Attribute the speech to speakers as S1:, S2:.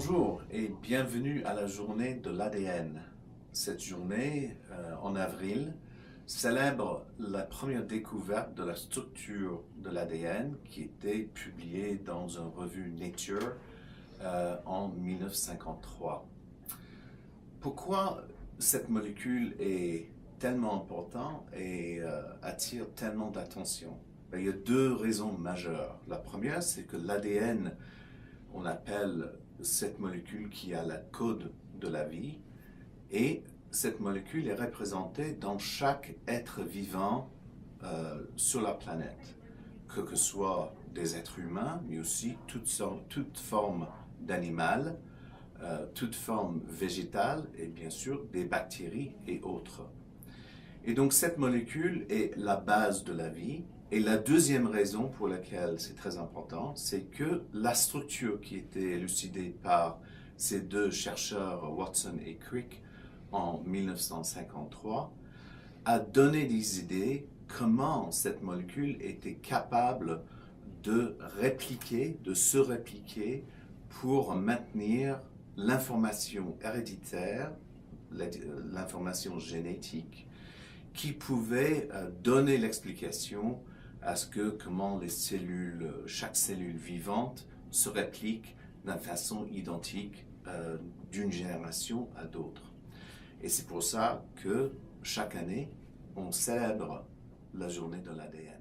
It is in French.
S1: Bonjour et bienvenue à la journée de l'ADN. Cette journée, en avril, célèbre la première découverte de la structure de l'ADN qui était publiée dans une revue Nature en 1953. Pourquoi cette molécule est tellement importante et attire tellement d'attention? Il y a deux raisons majeures. La première, c'est que l'ADN, on appelle cette molécule qui a la code de la vie, et cette molécule est représentée dans chaque être vivant sur la planète, que ce soit des êtres humains, mais aussi toute forme d'animal, toute forme végétale et bien sûr des bactéries et autres. Et donc cette molécule est la base de la vie. Et la deuxième raison pour laquelle c'est très important, c'est que la structure qui était élucidée par ces deux chercheurs, Watson et Crick, en 1953, a donné des idées comment cette molécule était capable de répliquer, de se répliquer pour maintenir l'information héréditaire, l'information génétique, qui pouvait donner l'explication à ce que comment les cellules, chaque cellule vivante se réplique d'une façon identique d'une génération à d'autres. Et c'est pour ça que chaque année, on célèbre la journée de l'ADN.